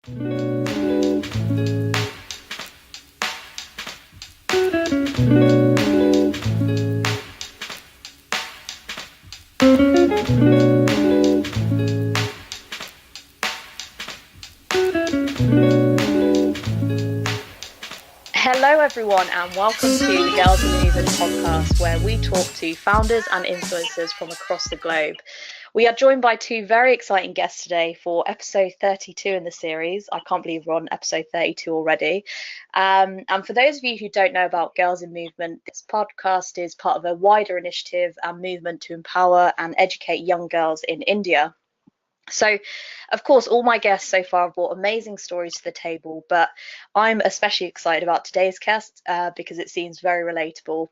Hello everyone and welcome to the Girls in the Movement podcast, where we talk to founders and influencers from across the globe. We are joined by two very exciting guests today for episode 32 in the series. I can't believe we're on episode 32 already. And for those of you who don't know about Girls in Movement, this podcast is part of a wider initiative and movement to empower and educate young girls in India. So, of course, all my guests so far have brought amazing stories to the table, but I'm especially excited about today's guest because it seems very relatable.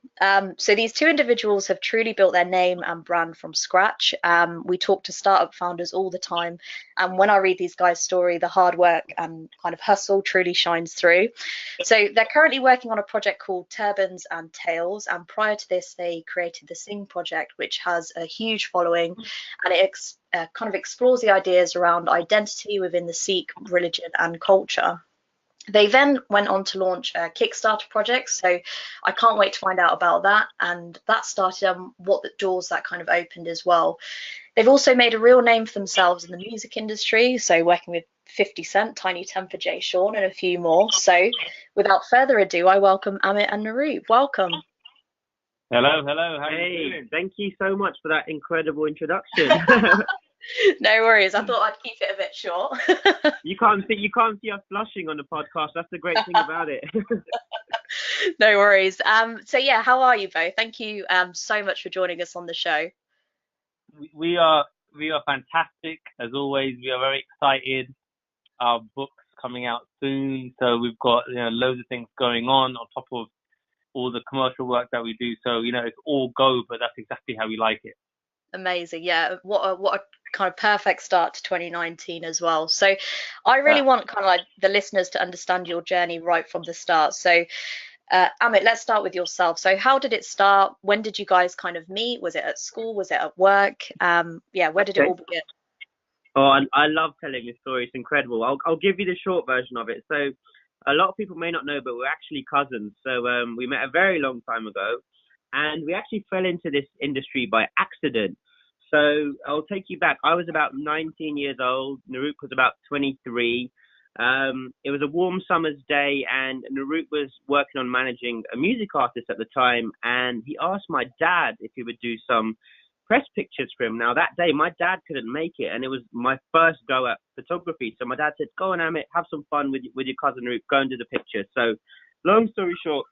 So these two individuals have truly built their name and brand from scratch. We talk to startup founders all the time, and when I read these guys' story, the hard work and kind of hustle truly shines through. So they're currently working on a project called Turbans Tales, and prior to this, they created the Singh Project, which has a huge following, and it kind of explores the ideas around identity within the Sikh religion and culture. They then went on to launch a Kickstarter project, so I can't wait to find out about that. And that started what the doors that kind of opened as well. They've also made a real name for themselves in the music industry, so working with 50 Cent, Tinie Tempah, Jay Sean, and a few more. So without further ado, I welcome Amit and Naroop. Welcome. Hello. How are you doing? Thank you so much for that incredible introduction. No worries. I thought I'd keep it a bit short. You can't see us blushing on the podcast. That's the great thing about it. No worries. So yeah, how are you both? Thank you so much for joining us on the show. We are fantastic as always. We are very excited. Our book's coming out soon, so we've got loads of things going on top of all the commercial work that we do. So it's all go, but that's exactly how we like it. Amazing. Yeah, what a kind of perfect start to 2019 as well. So I really want kind of like the listeners to understand your journey right from the start. So Amit, let's start with yourself. So how did it start? When did you guys kind of meet? Was it at school? Was it at work? Where did it all begin? Oh, I love telling this story. It's incredible. I'll give you the short version of it. So a lot of people may not know, but we're actually cousins. So we met a very long time ago, and we actually fell into this industry by accident. So I'll take you back. I was about 19 years old. Naroop was about 23. It was a warm summer's day, and Naroop was working on managing a music artist at the time, and he asked my dad if he would do some press pictures for him. Now, that day, my dad couldn't make it, and it was my first go at photography. So my dad said, go on, Amit, have some fun with your cousin Naroop, go and do the pictures. So long story short,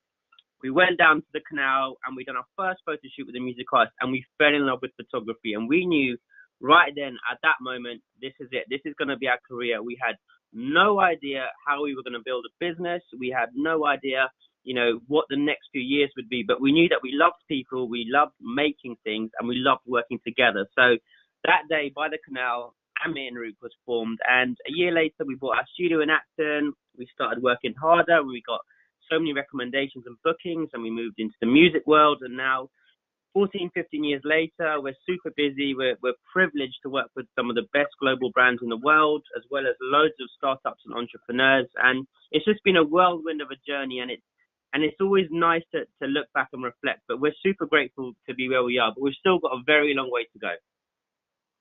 we went down to the canal and we done our first photo shoot with the music artist, and we fell in love with photography. And we knew right then, at that moment, this is it. This is going to be our career. We had no idea how we were going to build a business. We had no idea, what the next few years would be. But we knew that we loved people, we loved making things, and we loved working together. So that day by the canal, Amit Naroop was formed. And a year later, we bought our studio in Acton. We started working harder. We got so many recommendations and bookings, and we moved into the music world. And now 14, 15 years later, we're super busy. We're privileged to work with some of the best global brands in the world, as well as loads of startups and entrepreneurs. And it's just been a whirlwind of a journey, and it's always nice to look back and reflect. But we're super grateful to be where we are, but we've still got a very long way to go.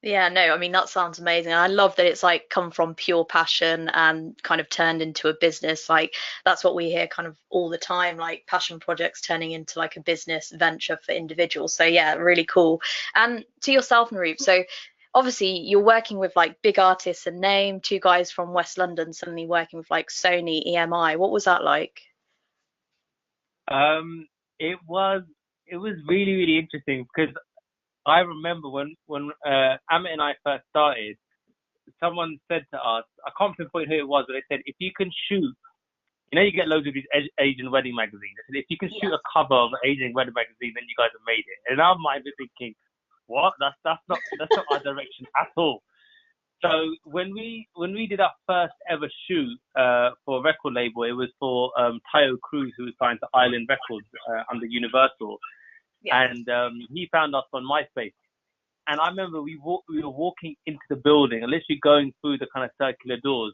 Yeah, no, I mean, that sounds amazing. I love that it's like come from pure passion and kind of turned into a business. Like that's what we hear kind of all the time, like passion projects turning into like a business venture for individuals. So yeah, really cool. And to yourself, Naroop, so obviously you're working with like big artists and name, two guys from West London suddenly working with like Sony, EMI. What was that like? It was really, really interesting because I remember when Amit and I first started, someone said to us, I can't pinpoint who it was, but they said, if you can shoot, you get loads of these Asian wedding magazines. They said, if you can shoot a cover of an Asian wedding magazine, then you guys have made it. And in our mind, we're thinking, what? That's not our direction at all. So when we did our first ever shoot for a record label, it was for Tayo Cruz, who was signed to Island Records under Universal. Yeah. And he found us on MySpace. And I remember we were walking into the building and literally going through the kind of circular doors.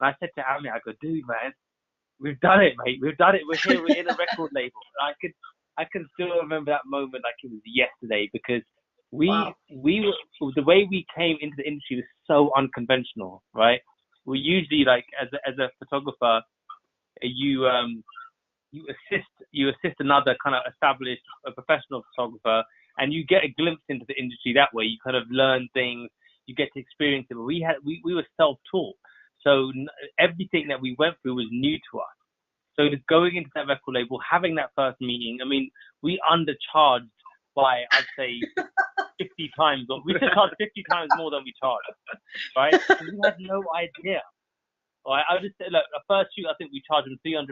And I said to Amit, I go, dude, man, we've done it, mate. We've done it. We're here. We're in a record label. And I can still remember that moment like it was yesterday, because we were, the way we came into the industry was so unconventional, right? We usually, like, as a photographer, you assist another kind of established professional photographer, and you get a glimpse into the industry that way. You kind of learn things, you get to experience it. But we were self-taught, so everything that we went through was new to us. So just going into that record label, having that first meeting, I mean, we undercharged by, I'd say, 50 times. We should charge 50 times more than we charged, right? We had no idea. Right? I just said, look, a first shoot, I think we charged them £300,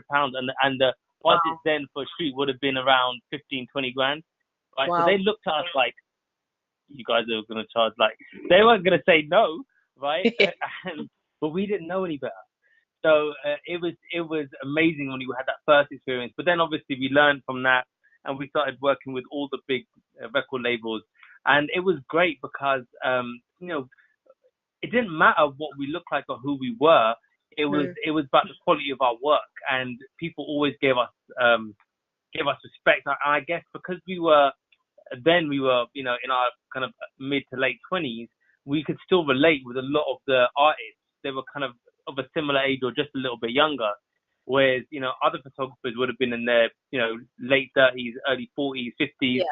and the budget then for a shoot would have been around 15, 20 grand. Right? So they looked at us like, you guys are going to charge, like, they weren't going to say no, right? But we didn't know any better. So it was amazing when we had that first experience. But then obviously we learned from that, and we started working with all the big record labels. And it was great because, it didn't matter what we looked like or who we were. It was about the quality of our work, and people always gave us respect. And I guess because we were, in our kind of mid to late 20s, we could still relate with a lot of the artists. They were kind of a similar age or just a little bit younger, whereas, other photographers would have been in their, late 30s, early 40s, 50s. Yeah.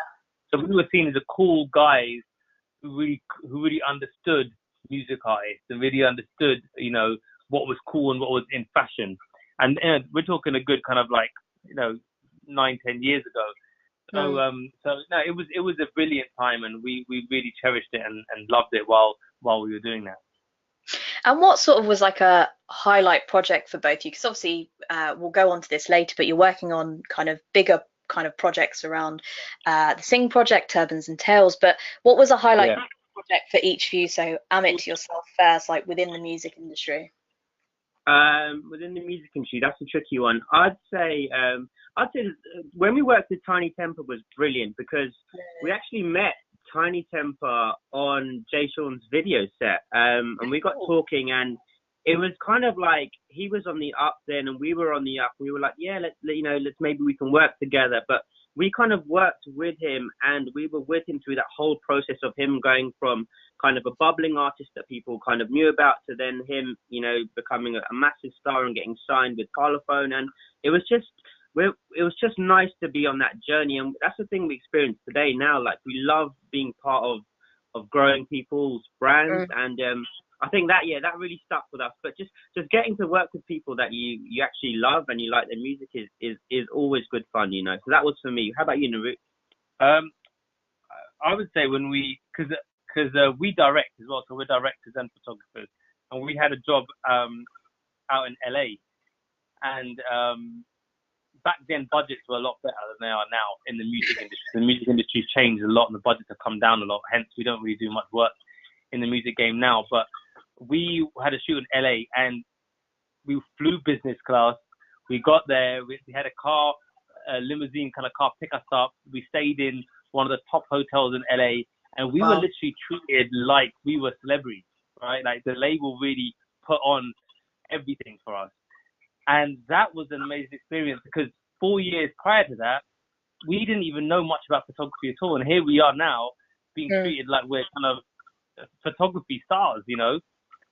So we were seen as the cool guys who really understood music artists and really understood, what was cool and what was in fashion. And we're talking a good kind of like, 9-10 years ago. So no, it was a brilliant time, and we really cherished it and loved it while we were doing that. And what sort of was like a highlight project for both of you? Because obviously we'll go on to this later, but you're working on kind of bigger kind of projects around the Singh Project, Turbans and Tales. But what was a highlight project for each of you? So Amit, to yourself first, like within the music industry. Within the music industry, that's a tricky one. I'd say when we worked with Tinie Tempah was brilliant, because we actually met Tinie Tempah on Jay Sean's video set, and we got talking, and it was kind of like he was on the up then, and we were on the up. We were like, yeah, let's maybe we can work together. But we kind of worked with him, and we were with him through that whole process of him going from kind of a bubbling artist that people kind of knew about to then him, becoming a massive star and getting signed with Parlophone. And it was just nice to be on that journey. And that's the thing we experience today now. Like, we love being part of growing people's brands. And I think that really stuck with us. But just getting to work with people that you actually love and you like their music is always good fun, So that was for me. How about you, Naroop? I would say when because we direct as well, so we're directors and photographers, and we had a job out in LA, and back then budgets were a lot better than they are now in the music industry. The music industry's changed a lot, and the budgets have come down a lot. Hence, we don't really do much work in the music game now. But we had a shoot in LA, and we flew business class. We got there. We had a limousine kind of car pick us up. We stayed in one of the top hotels in LA, and we were literally treated like we were celebrities, right? Like, the label really put on everything for us. And that was an amazing experience, because 4 years prior to that, we didn't even know much about photography at all. And here we are now being treated like we're kind of photography stars,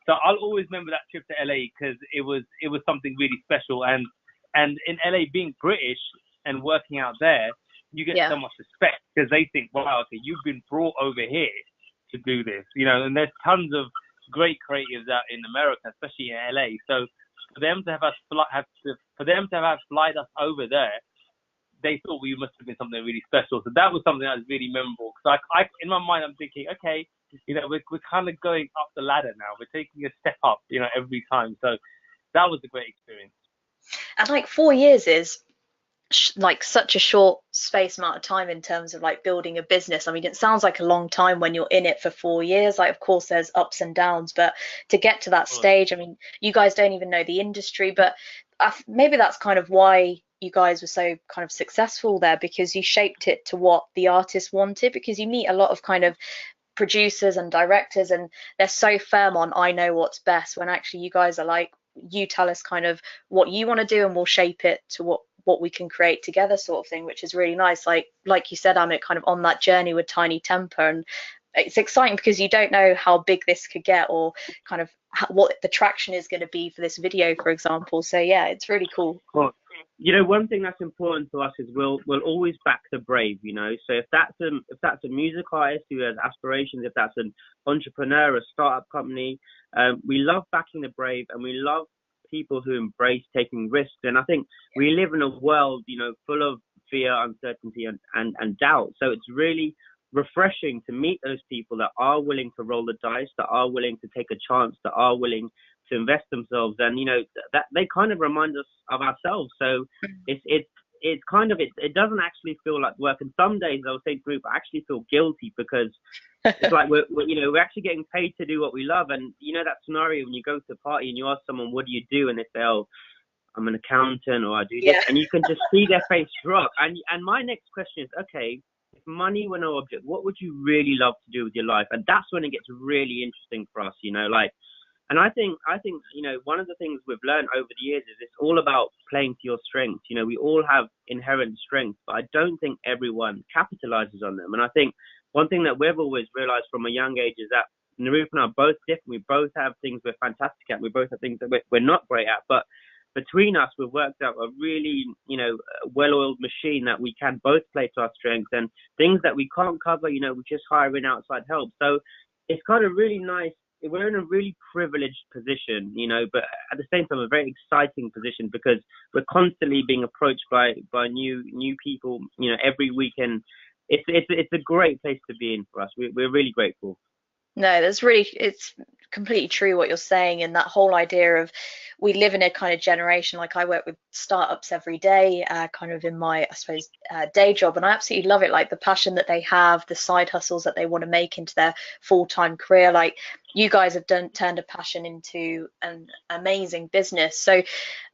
So I'll always remember that trip to LA, because it was something really special. And in LA, being British and working out there, you get so much respect, because they think, wow, okay, you've been brought over here to do this, and there's tons of great creatives out in America, especially in LA. So for them to have flied us over there, they thought we must have been something really special. So that was something that was really memorable, because I in my mind, I'm thinking, okay, we're kind of going up the ladder now. We're taking a step up, every time. So that was a great experience. And like 4 years is like such a short space amount of time in terms of like building a business. I mean, it sounds like a long time when you're in it for 4 years. Like, of course there's ups and downs, but to get to that stage, I mean, you guys don't even know the industry, but maybe that's kind of why you guys were so kind of successful there, because you shaped it to what the artist wanted. Because you meet a lot of kind of producers and directors, and they're so firm on, I know what's best, when actually you guys are like, you tell us kind of what you want to do, and we'll shape it to what we can create together, sort of thing, which is really nice. Like you said, Amit, kind of on that journey with Tinie Tempah, and it's exciting because you don't know how big this could get, or kind of what the traction is going to be for this video, for example. So yeah, it's really cool. Well, one thing that's important to us is we'll always back the brave. So if that's a music artist who has aspirations, if that's an entrepreneur, a startup company, we love backing the brave, and we love people who embrace taking risks. And I think we live in a world, full of fear, uncertainty, and doubt. So it's really refreshing to meet those people that are willing to roll the dice, that are willing to take a chance, that are willing to invest themselves, and that they kind of remind us of ourselves. So it's kind of it doesn't actually feel like work. And some days I would say, group, I actually feel guilty because it's like we're actually getting paid to do what we love. And that scenario when you go to a party and you ask someone, what do you do, and they say, oh, I'm an accountant, or I do this, and you can just see their face drop. And my next question is, okay, if money were no object, what would you really love to do with your life? And that's when it gets really interesting for us, And I think one of the things we've learned over the years is it's all about playing to your strengths. We all have inherent strengths, but I don't think everyone capitalizes on them. And I think one thing that we've always realized from a young age is that Naroop and I are both different. We both have things we're fantastic at. We both have things that we're not great at. But between us, we've worked out a really, well-oiled machine that we can both play to our strengths, and things that we can't cover, we just hire in outside help. So it's kind of really nice. We're in a really privileged position, but at the same time, a very exciting position because we're constantly being approached by new people, every weekend. It's a great place to be in for us. We're really grateful. No, it's completely true what you're saying, and that whole idea of we live in a kind of generation, like I work with startups every day, kind of in my, I suppose, day job, and I absolutely love it, like the passion that they have, the side hustles that they want to make into their full-time career. Like you guys have turned a passion into an amazing business. So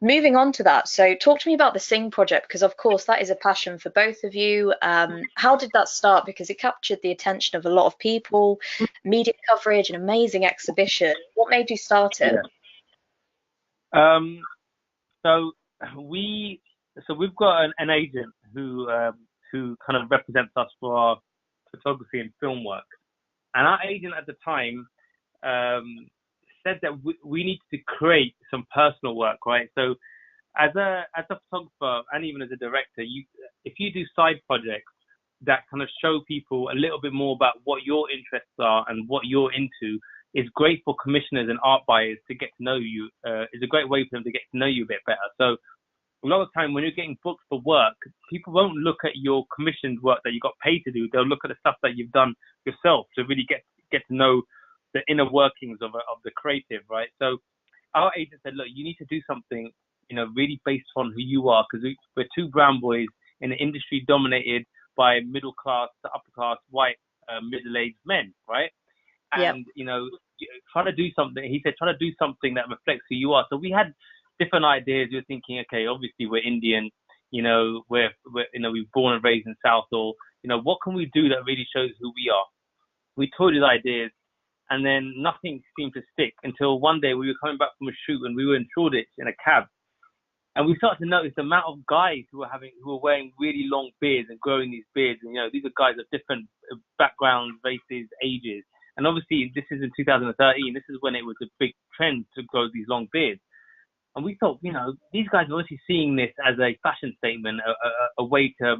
moving on to that, so talk to me about the Singh Project, because of course that is a passion for both of you. How did that start? Because it captured the attention of a lot of people, media coverage, an amazing exhibition. What made you start it? So we've got an agent who kind of represents us for our photography and film work, and our agent at the time said that we need to create some personal work, right? So as a photographer and even as a director, if you do side projects that kind of show people a little bit more about what your interests are and what you're into, is great for commissioners and art buyers to get to know you. It's a great way for them to get to know you a bit better. So a lot of the time when you're getting booked for work, people won't look at your commissioned work that you got paid to do. They'll look at the stuff that you've done yourself to really get to know the inner workings of the creative, right? So our agent said, look, you need to do something, really based on who you are, because we're two brown boys in an industry dominated by middle class to upper class white middle-aged men, right? And try to do something. He said, try to do something that reflects who you are. So we had different ideas. We were thinking, okay, obviously we're Indian. We're born and raised in Southall. What can we do that really shows who we are? We toyed with ideas, and then nothing seemed to stick until one day we were coming back from a shoot and we were in Shoreditch in a cab, and we started to notice the amount of guys who were wearing really long beards and growing these beards. And these are guys of different backgrounds, races, ages. And obviously, this is in 2013. This is when it was a big trend to grow these long beards. And we thought, these guys are obviously seeing this as a fashion statement, a way to,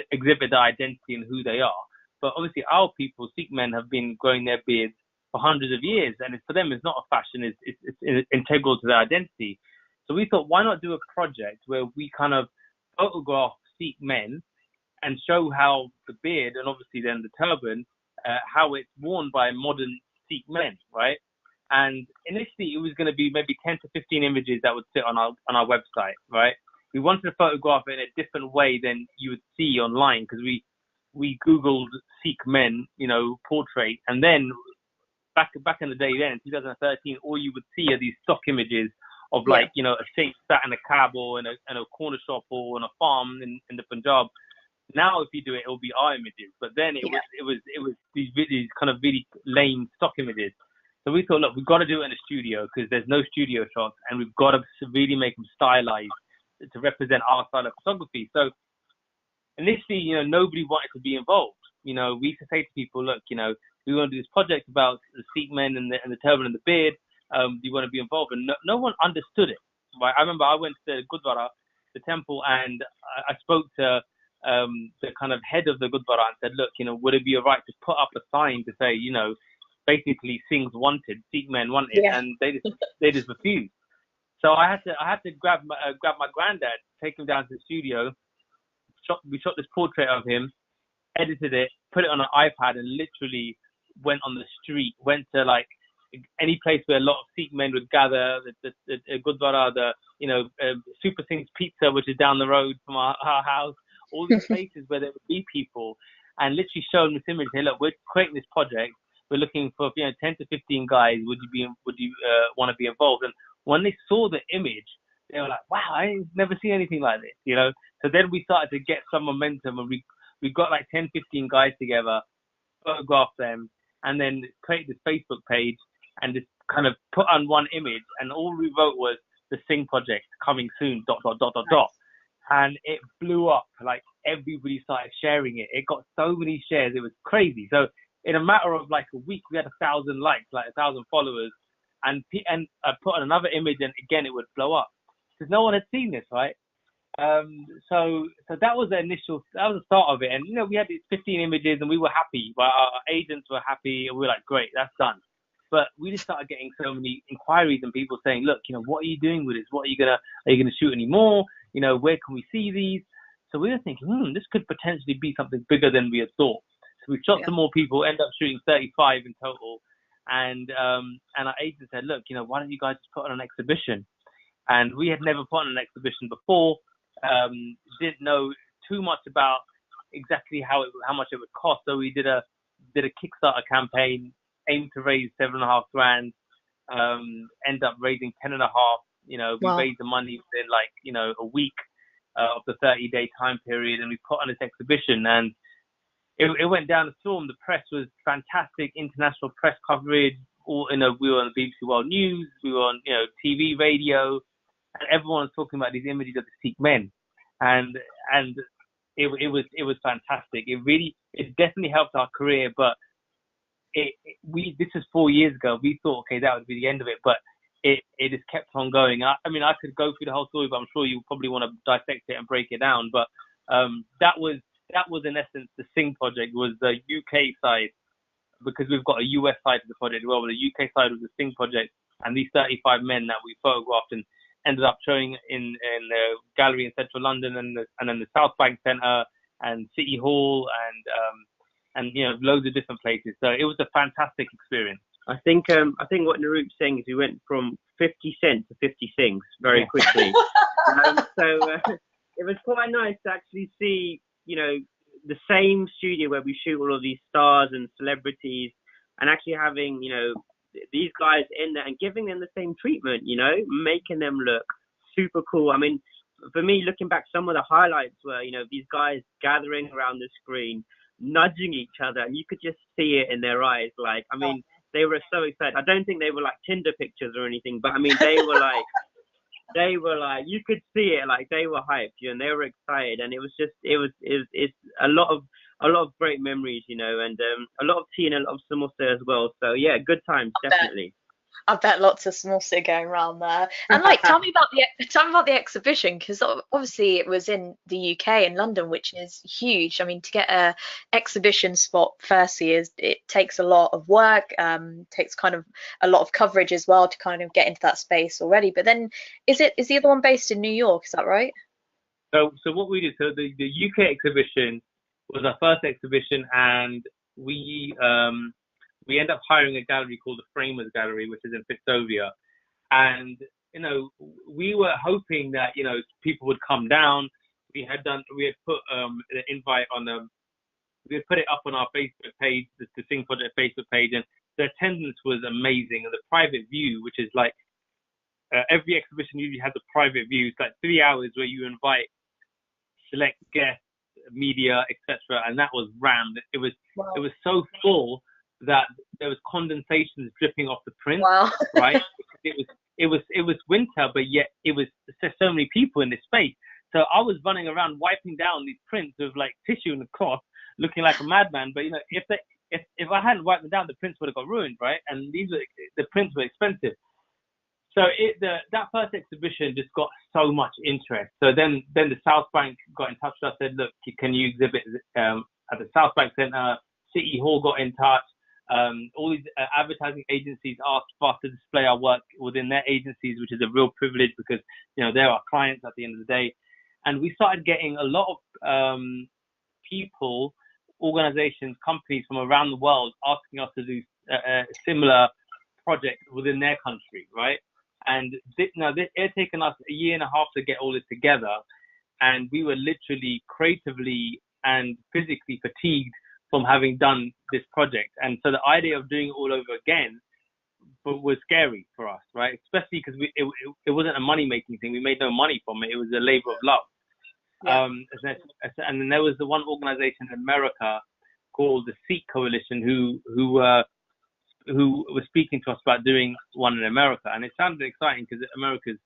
exhibit their identity and who they are. But obviously, our people, Sikh men, have been growing their beards for hundreds of years, and for them, it's not a fashion; it's integral to their identity. So we thought, why not do a project where we kind of photograph Sikh men and show how the beard and obviously then the turban, how it's worn by modern Sikh men, right? And initially, it was going to be maybe 10 to 15 images that would sit on our website, right? We wanted to photograph it in a different way than you would see online, because we Googled Sikh men, portrait, and then back in the day, then in 2013, all you would see are these stock images of a Sikh sat in a cab or in a corner shop or on a farm in the Punjab. Now, if you do it, it'll be our images, but then it was these kind of really lame stock images. So we thought, look, we've got to do it in a studio because there's no studio shots, and we've got to really make them stylized to represent our style of photography. So initially, nobody wanted to be involved. We used to say to people, look, we want to do this project about the Sikh men and the turban and the beard. Do you want to be involved? And no one understood it. Right? I remember I went to Gurdwara, the temple, and I spoke to the kind of head of the Gurdwara and said, look, would it be all right to put up a sign to say, basically Singhs wanted, Sikh men wanted, and they just refused. So I had to grab my granddad, take him down to the studio. We shot this portrait of him, edited it, put it on an iPad, and literally went on the street, went to like any place where a lot of Sikh men would gather, the Gurdwara, Super Singh's Pizza, which is down the road from our house, all these places where there would be people, and literally show them this image. Hey, look, we're creating this project. We're looking for 10 to 15 guys. Would you want to be involved? And when they saw the image, they were like, wow, I've never seen anything like this, So then we started to get some momentum, and we got like 10, 15 guys together, photographed them, and then created this Facebook page and just kind of put on one image, and all we wrote was the Singh Project coming soon, ... And it blew up. Like everybody started sharing it. It got so many shares. It was crazy. So in a matter of like a week, we had 1,000 likes, like 1,000 followers, and I put on another image, and again it would blow up because no one had seen this, right? So that was the start of it, and we had these 15 images, and we were happy. Well, our agents were happy, and we were like, great, that's done. But we just started getting so many inquiries and people saying, look, what are you doing with this? Are you gonna shoot any more? Where can we see these? So we were thinking, this could potentially be something bigger than we had thought. So we shot some more people, ended up shooting 35 in total, and our agent said, look, why don't you guys just put on an exhibition? And we had never put on an exhibition before. Didn't know too much about exactly how much it would cost. So we did a Kickstarter campaign, aimed to raise $7.5 grand. End up raising 10.5. We raised the money within a week of the 30-day time period, and we put on this exhibition, and it went down a storm. The press was fantastic, international press coverage. We were on the BBC World News, we were on TV, radio, and everyone was talking about these images of the Sikh men, and it was fantastic. It definitely helped our career, but this was 4 years ago. We thought, okay, that would be the end of it, but it just kept on going. I could go through the whole story, but I'm sure you probably want to dissect it and break it down. But that was in essence the Singh Project, was the UK side, because we've got a US side to the project as well. But the UK side was the Singh Project, and these 35 men that we photographed and ended up showing in the gallery in central London, and then the South Bank Centre and City Hall and loads of different places. So it was a fantastic experience. I think what Naroop's saying is we went from 50 Cent to 50 Singhs very quickly. It was quite nice to actually see, the same studio where we shoot all of these stars and celebrities, and actually having, these guys in there and giving them the same treatment, making them look super cool. I mean, for me, looking back, some of the highlights were, these guys gathering around the screen, nudging each other, and you could just see it in their eyes. Like, I mean, they were so excited. I don't think they were like Tinder pictures or anything, but I mean, they were like, you could see it, like they were hyped, and they were excited, and it's a lot of great memories, and a lot of tea and a lot of samosa as well. So yeah, good times, definitely. I bet lots of samosa going around there. And tell me about the exhibition, because obviously it was in the UK, in London, which is huge. I mean, to get a exhibition spot, firstly, it takes a lot of work, takes kind of a lot of coverage as well to kind of get into that space already. But then, is the other one based in New York? Is that right? So what we did, the UK exhibition was our first exhibition, and we ended up hiring a gallery called the Framers Gallery, which is in Fitzrovia. And, we were hoping that, people would come down. We had put the invite we had put it up on our Facebook page, the Singh Project Facebook page, and the attendance was amazing. And the private view, which is like, every exhibition usually has a private view. It's like 3 hours where you invite select guests, media, etc. And that was rammed. It was so full that there was condensations dripping off the prints, Wow. right? It was winter, but yet there's so many people in this space. So I was running around wiping down these prints with like tissue and a cloth, looking like a madman. But if I hadn't wiped them down, the prints would have got ruined, right? And the prints were expensive. So that first exhibition just got so much interest. So then the South Bank got in touch with us, said, look, can you exhibit at the South Bank Centre? City Hall got in touch. All these advertising agencies asked for us to display our work within their agencies, which is a real privilege because, they're our clients at the end of the day. And we started getting a lot of people, organizations, companies from around the world asking us to do similar projects within their country, right? And it had taken us a year and a half to get all this together, and we were literally creatively and physically fatigued from having done this project. And so the idea of doing it all over again was scary for us, right? Especially because it wasn't a money-making thing. We made no money from it. It was a labor of love. Yeah. And then there was the one organization in America called the Sikh Coalition who was speaking to us about doing one in America, and it sounded exciting because America's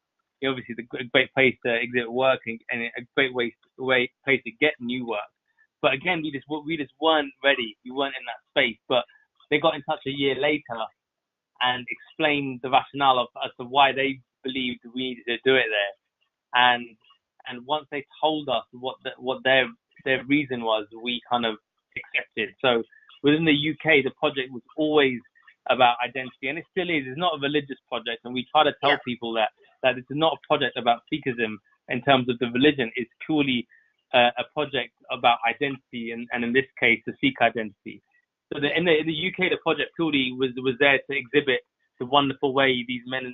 obviously a great place to exhibit work and a great place to get new work. But again, we just weren't ready. We weren't in that space. But they got in touch a year later and explained the rationale as to why they believed we needed to do it there. And once they told us what their reason was, we kind of accepted. So within the UK, the project was always about identity, and it still is. It's not a religious project, and we try to tell people that it's not a project about Sikhism in terms of the religion. It's purely a project about identity, and in this case, the Sikh identity. So in the UK, the project purely was there to exhibit the wonderful way these men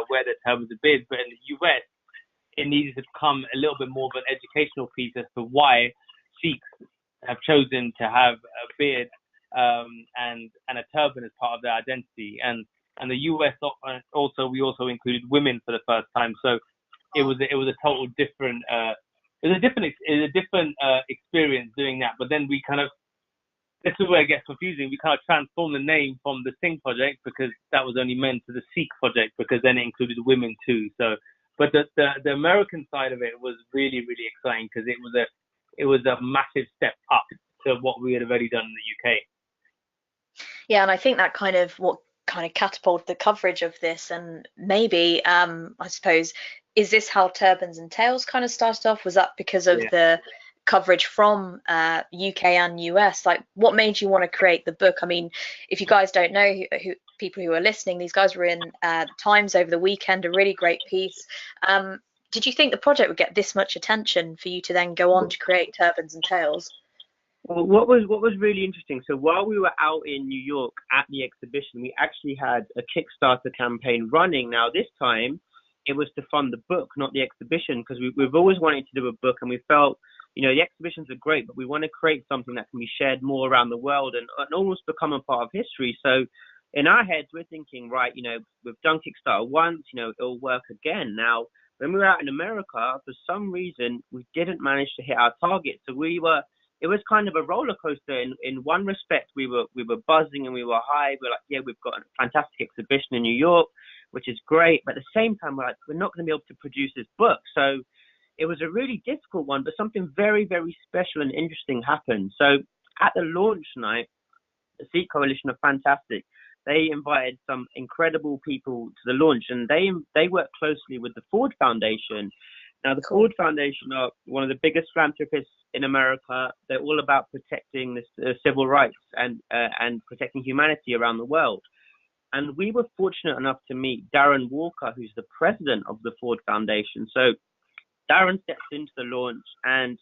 wear their turbans and beards. But in the US, it needed to become a little bit more of an educational piece as to why Sikhs have chosen to have a beard and a turban as part of their identity. And the US we also included women for the first time. So it was a total different. It was a different experience doing that. But then we kind of, this is where it gets confusing. We kind of transformed the name from the Singh Project because that was only meant to the Sikh Project, because then it included women too. So, but the American side of it was really, really exciting because it was a massive step up to what we had already done in the UK. Yeah, and I think that kind of catapulted the coverage of this, and maybe I suppose, is this how Turbans and Tales kind of started off? Was that because of the coverage from UK and US? Like, what made you want to create the book? I mean, if you guys don't know, people who are listening, these guys were in Times over the weekend, a really great piece. Did you think the project would get this much attention for you to then go on to create Turbans and Tales? Well, what was really interesting, so while we were out in New York at the exhibition, we actually had a Kickstarter campaign running. Now, this time, it was to fund the book, not the exhibition, because we've always wanted to do a book, and we felt, the exhibitions are great, but we want to create something that can be shared more around the world and almost become a part of history. So in our heads, we're thinking, right, we've done Kickstarter once, it'll work again. Now, when we were out in America, for some reason, we didn't manage to hit our target. So it was kind of a roller coaster. In one respect, we were buzzing and we were high. We're like, yeah, we've got a fantastic exhibition in New York, which is great. But at the same time, we're like, we're not going to be able to produce this book. So it was a really difficult one, but something very, very special and interesting happened. So at the launch night, the Sikh Coalition are fantastic. They invited some incredible people to the launch, and they work closely with the Ford Foundation. Now, the Ford Foundation are one of the biggest philanthropists in America. They're all about protecting the civil rights and protecting humanity around the world. And we were fortunate enough to meet Darren Walker, who's the president of the Ford Foundation. So Darren steps into the launch, and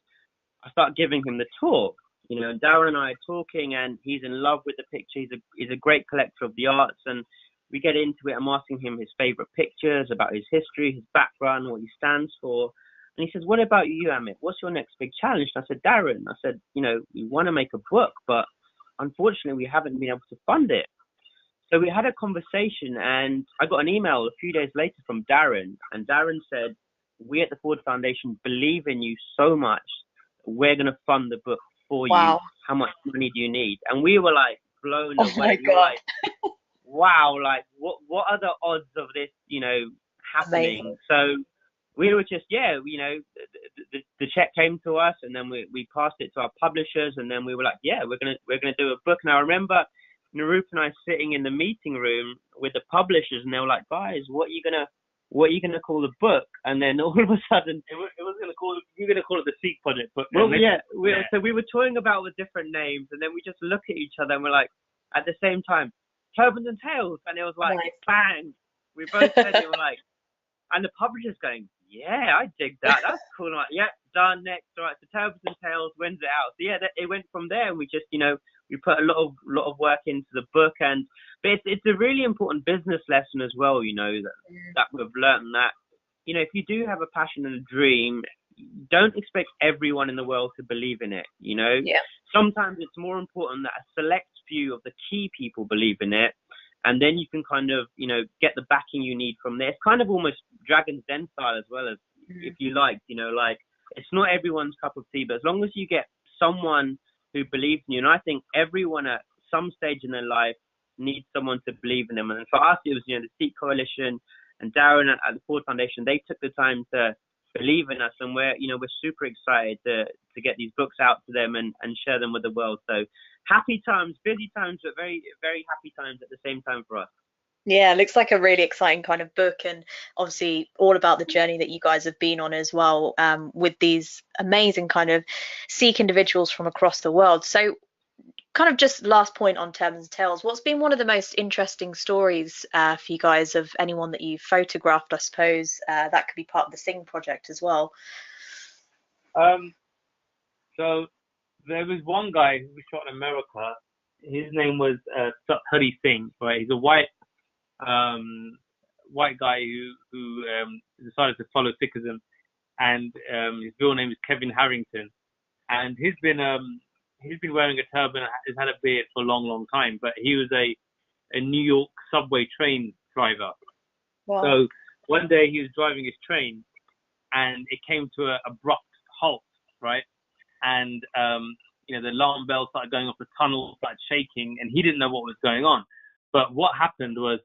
I start giving him the tour. Darren and I are talking, and he's in love with the picture. He's a great collector of the arts, and we get into it. I'm asking him his favorite pictures, about his history, his background, what he stands for. And he says, what about you, Amit? What's your next big challenge? And I said, Darren, we want to make a book, but unfortunately, we haven't been able to fund it. So we had a conversation, and I got an email a few days later from Darren, and Darren said, we at the Ford Foundation believe in you so much, we're going to fund the book for you. How much money do you need? And we were like blown Oh my away. We were God. like, wow, like what are the odds of this, happening? Amazing. So we were just, the check came to us, and then we passed it to our publishers, and then we were like, yeah, we're gonna do a book. And I remember Naroop and I sitting in the meeting room with the publishers, and they were like, guys, what are you gonna call the book? And then all of a sudden, You're gonna call it the Singh Project book. well, so we were toying about with different names, and then we just look at each other and we're like, at the same time, Turbans and Tales, and it was like, Nice. bang! We both said it. We're like, and the publisher's going, yeah, I dig that. That's cool. I'm like, yeah, done. Next, all right. So Turbans and Tales, when's it out? So yeah, it went from there, and we just, we put a lot of work into the book, but it's a really important business lesson as well. That we've learned that, if you do have a passion and a dream, don't expect everyone in the world to believe in it. Yeah. Sometimes it's more important that a select few of the key people believe in it, and then you can kind of, get the backing you need from there. It's kind of almost Dragon's Den style as well, as if you like, like it's not everyone's cup of tea, but as long as you get someone who believes in you, and I think everyone at some stage in their life needs someone to believe in them. And for us, it was, the Sikh Coalition and Darren at the Ford Foundation. They took the time to believe in us, and we're super excited to get these books out to them and share them with the world. So happy times, busy times, but very, very happy times at the same time for us. Yeah, looks like a really exciting kind of book, and obviously all about the journey that you guys have been on as well, with these amazing kind of Sikh individuals from across the world. So kind of just last point on Turbans Tales, what's been one of the most interesting stories for you guys of anyone that you've photographed, I suppose, that could be part of the Singh Project as well? So there was one guy who was shot in America. His name was Huddy Singh, right? He's a white guy who decided to follow Sikhism, and his real name is Kevin Harrington, and he's been wearing a turban, has had a beard for a long time, but he was a New York subway train driver. Wow. So one day he was driving his train, and it came to an abrupt halt, right? And the alarm bell started going off, the tunnel started shaking, and he didn't know what was going on. But what happened was,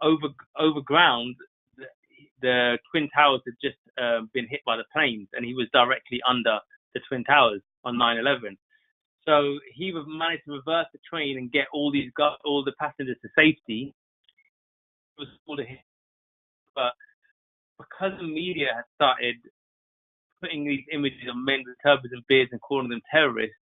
over ground, the Twin Towers had just been hit by the planes, and he was directly under the Twin Towers on 9/11. So he managed to reverse the train and get all the passengers to safety. It was all to him, but because the media had started putting these images of men with turbans and beards and calling them terrorists,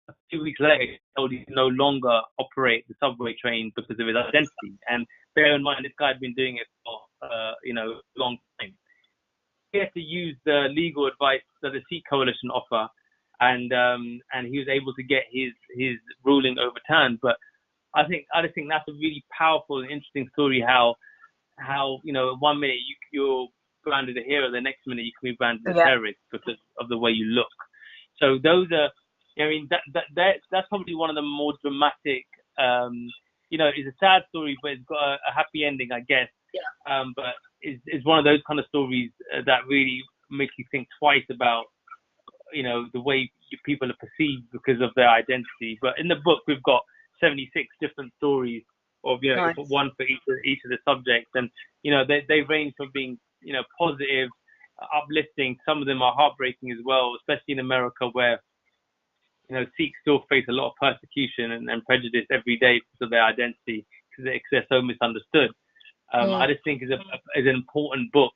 a few weeks later, he told he could no longer operate the subway train because of his identity. And bear in mind, this guy had been doing it for a long time. He had to use the legal advice that the Sikh Coalition offer, and he was able to get his ruling overturned. But I just think that's a really powerful and interesting story. How 1 minute you're branded a hero, the next minute you can be branded a terrorist because of the way you look. So those are, that's probably one of the more dramatic. It's a sad story, but it's got a happy ending, I guess. Yeah. But it's one of those kind of stories that really makes you think twice about the way people are perceived because of their identity. But in the book, we've got 76 different stories of nice. One for each of the subjects, and they range from being positive, uplifting. Some of them are heartbreaking as well, especially in America, where Sikhs still face a lot of persecution and prejudice every day because of their identity, because they're so misunderstood. I just think is an important book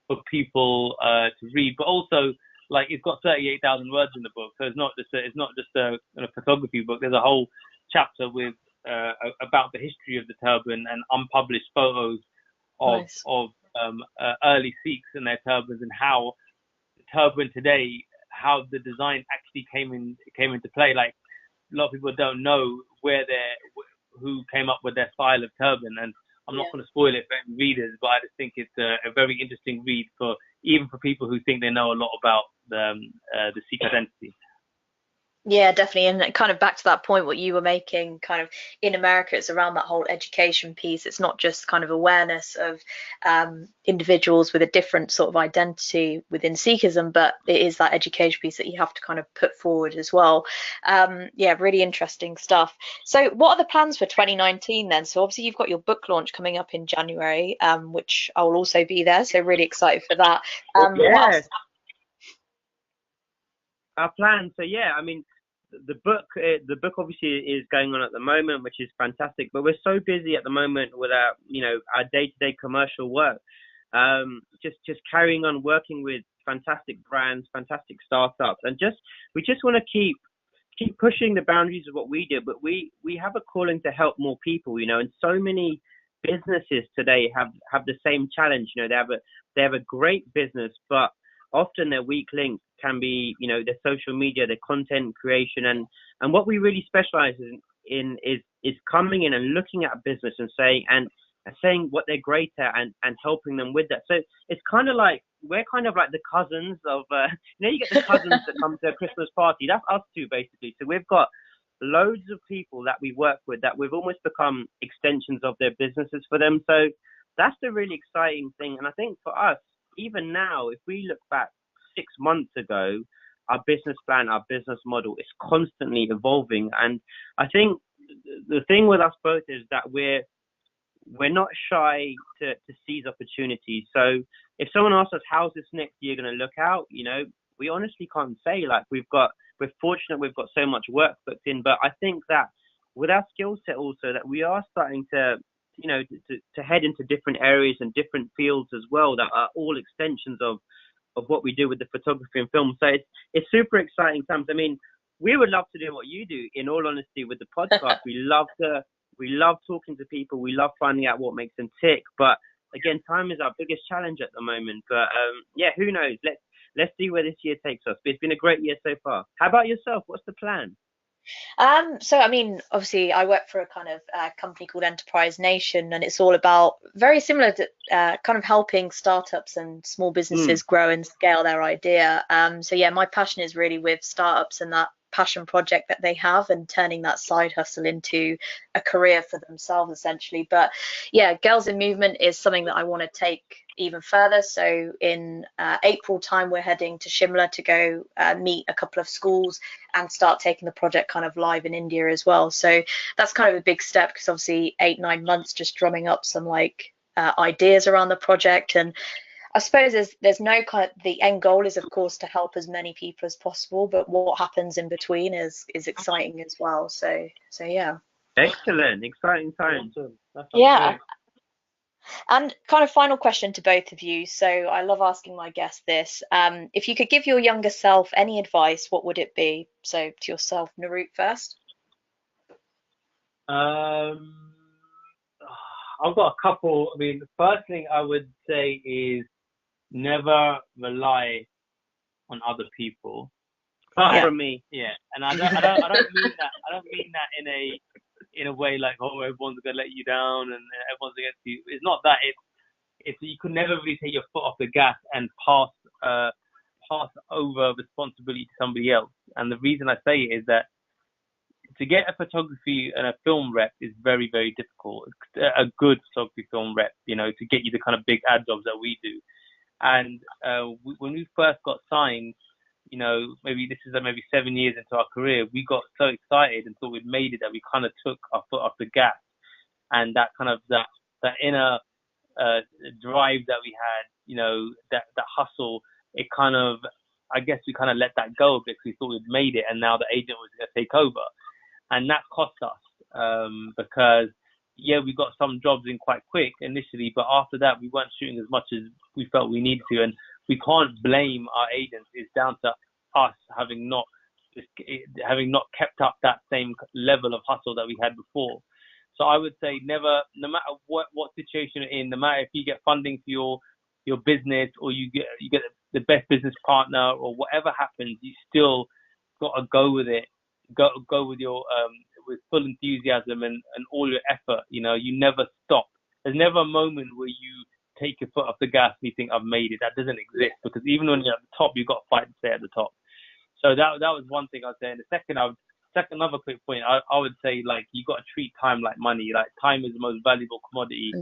for people to read, but also, like, it's got 38,000 words in the book, so it's not just a photography book. There's a whole chapter with about the history of the turban and unpublished photos of Nice. of early Sikhs and their turbans, and how the turban today, how the design actually came into play. Like, a lot of people don't know who came up with their style of turban, and I'm not going to spoil it for any readers, but I just think it's a very interesting read even for people who think they know a lot about the Sikh identity. Yeah, definitely. And kind of back to that point, what you were making, kind of in America, it's around that whole education piece. It's not just kind of awareness of individuals with a different sort of identity within Sikhism, but it is that education piece that you have to kind of put forward as well. Yeah, really interesting stuff. So, what are the plans for 2019 then? So, obviously, you've got your book launch coming up in January, which I will also be there. So, really excited for that. What Yeah, else? our plan. So yeah, I mean, the book obviously is going on at the moment, which is fantastic. But we're so busy at the moment with our day-to-day commercial work. Just carrying on working with fantastic brands, fantastic startups, and we just want to keep pushing the boundaries of what we do. But we have a calling to help more people, and so many businesses today have the same challenge. They have a great business, but often their weak link can be, their social media, their content creation, and what we really specialize in is coming in and looking at a business and saying what they're great at and helping them with that. So it's kind of like we're kind of like the cousins of, you get the cousins that come to a Christmas party. That's us two basically. So we've got loads of people that we work with that we've almost become extensions of their businesses for them. So that's the really exciting thing. And I think for us, even now, if we look back 6 months ago, our business plan, our business model is constantly evolving. And I think the thing with us both is that we're not shy to seize opportunities. So if someone asks us how's this next year going to look out, we honestly can't say. Like we're fortunate we've got so much work booked in, but I think that with our skill set also that we are starting to to head into different areas and different fields as well that are all extensions of what we do with the photography and film. So it's super exciting times. I mean, we would love to do what you do, in all honesty, with the podcast. We love talking to people. We love finding out what makes them tick. But again, time is our biggest challenge at the moment. But yeah, who knows? Let's see where this year takes us. But it's been a great year so far. How about yourself? What's the plan? So I mean, obviously, I work for a kind of company called Enterprise Nation, and it's all about very similar to kind of helping startups and small Mm. businesses grow and scale their idea. So yeah, my passion is really with startups and that passion project that they have and turning that side hustle into a career for themselves essentially. But yeah, Girls in Movement is something that I want to take even further. So in April time, we're heading to Shimla to go meet a couple of schools and start taking the project kind of live in India as well. So that's kind of a big step because obviously 8, 9 months just drumming up some like ideas around the project. And I suppose there's no kind of, the end goal is of course to help as many people as possible, but what happens in between is exciting as well. So yeah. Excellent. Exciting times. Awesome. That sounds Yeah, great. and kind of final question to both of you. So I love asking my guests this. If you could give your younger self any advice, what would it be? So to yourself, Naroop first. Um, I've got a couple. I mean, the first thing I would say is never rely on other people. Far Yeah. And from me. yeah, and I don't mean that. I don't mean that in a way like, oh, everyone's gonna let you down and everyone's against you. It's not that. It's you could never really take your foot off the gas and pass over responsibility to somebody else. And the reason I say it is that to get a photography and a film rep is very, very difficult. A good photography film rep, to get you the kind of big ad jobs that we do. And when we first got signed, maybe this is maybe 7 years into our career, we got so excited and thought we'd made it that we kind of took our foot off the gas, and that kind of that inner drive that we had, that hustle, it kind of, I guess we kind of let that go because we thought we'd made it, and now the agent was going to take over, and that cost us because yeah, we got some jobs in quite quick initially, but after that we weren't shooting as much as we felt we needed to, and we can't blame our agents. It's down to us having not kept up that same level of hustle that we had before. So I would say never, no matter what situation you're in, no matter if you get funding for your business or you get the best business partner or whatever happens, you still got to go with it. Go with your with full enthusiasm and all your effort. You never stop. There's never a moment where you take your foot off the gas and you think I've made it. That doesn't exist, because even when you're at the top, you've got to fight to stay at the top. So that was one thing I'd say. And second another quick point, I would say, like, you got to treat time like money. Like, time is the most valuable commodity 100%.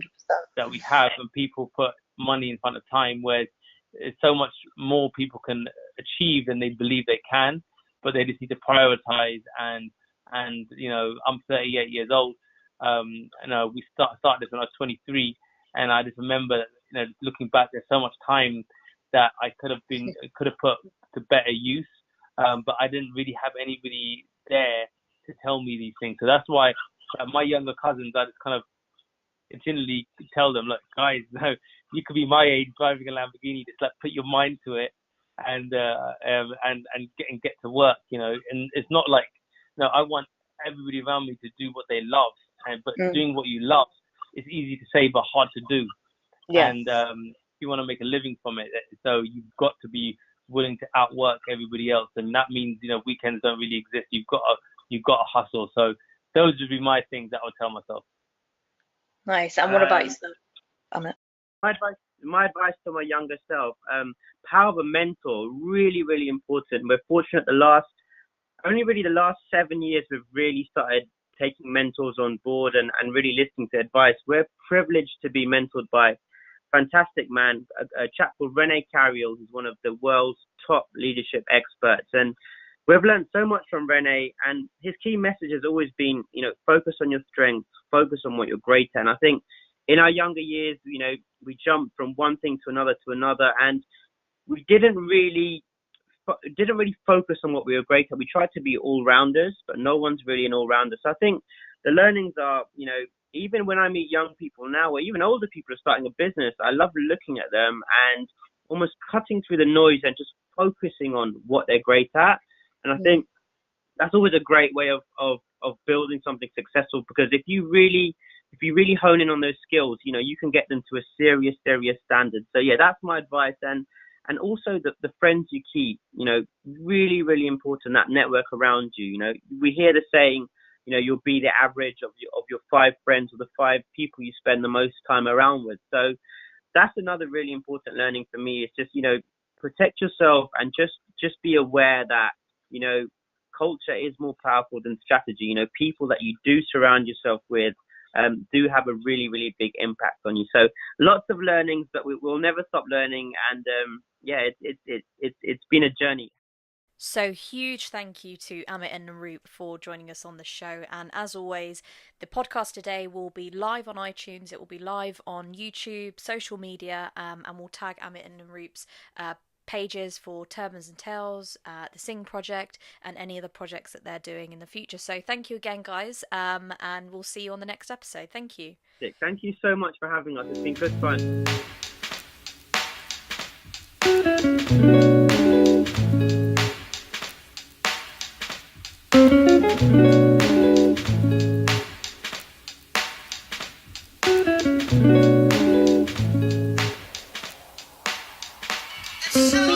that we have, and people put money in front of time, where it's so much more people can achieve than they believe they can, but they just need to prioritize. And you know, I'm 38 years old. You know, we started this when I was 23, and I just remember, you know, looking back, there's so much time that I could have put to better use, but I didn't really have anybody there to tell me these things. So that's why my younger cousins, I just kind of continually tell them, look, guys, no, you could be my age driving a Lamborghini. Just like put your mind to it and get to work, you know. And it's not like, no, I want everybody around me to do what they love, but doing what you love is easy to say but hard to do. Yeah. And you want to make a living from it, so you've got to be willing to outwork everybody else, and that means, you know, weekends don't really exist. You've got to hustle. So those would be my things that I would tell myself. Nice. And what about yourself, Amit? My advice to my younger self: power of a mentor, really, really important. We're fortunate the last 7 years we've really started taking mentors on board and really listening to advice. We're privileged to be mentored by fantastic man, a chap called Rene Carriel, who's one of the world's top leadership experts. And we've learned so much from Rene, and his key message has always been, you know, focus on your strengths, focus on what you're great at. And I think in our younger years, you know, we jumped from one thing to another, and we didn't really focus on what we were great at. We tried to be all-rounders, but no one's really an all-rounder. So I think the learnings are, you know, even when I meet young people now, or even older people are starting a business, I love looking at them and almost cutting through the noise and just focusing on what they're great at. And I think that's always a great way of building something successful, because if you really hone in on those skills, you know, you can get them to a serious standard. So yeah, that's my advice. And also the friends you keep, you know, really, really important, that network around you. You know, we hear the saying, you know, you'll be the average of your 5 friends or the 5 people you spend the most time around with. So that's another really important learning for me. It's just, you know, protect yourself and just be aware that, you know, culture is more powerful than strategy. You know, people that you do surround yourself with do have a really, really big impact on you. So lots of learnings that we'll never stop learning. And it's been a journey. So huge thank you to Amit and Naroop for joining us on the show. And as always, the podcast today will be live on iTunes. It will be live on YouTube, social media, and we'll tag Amit and Naroop's pages for Turbans Tales, the Singh Project, and any other projects that they're doing in the future. So thank you again, guys, and we'll see you on the next episode. Thank you. Thank you so much for having us. It's been good fun. So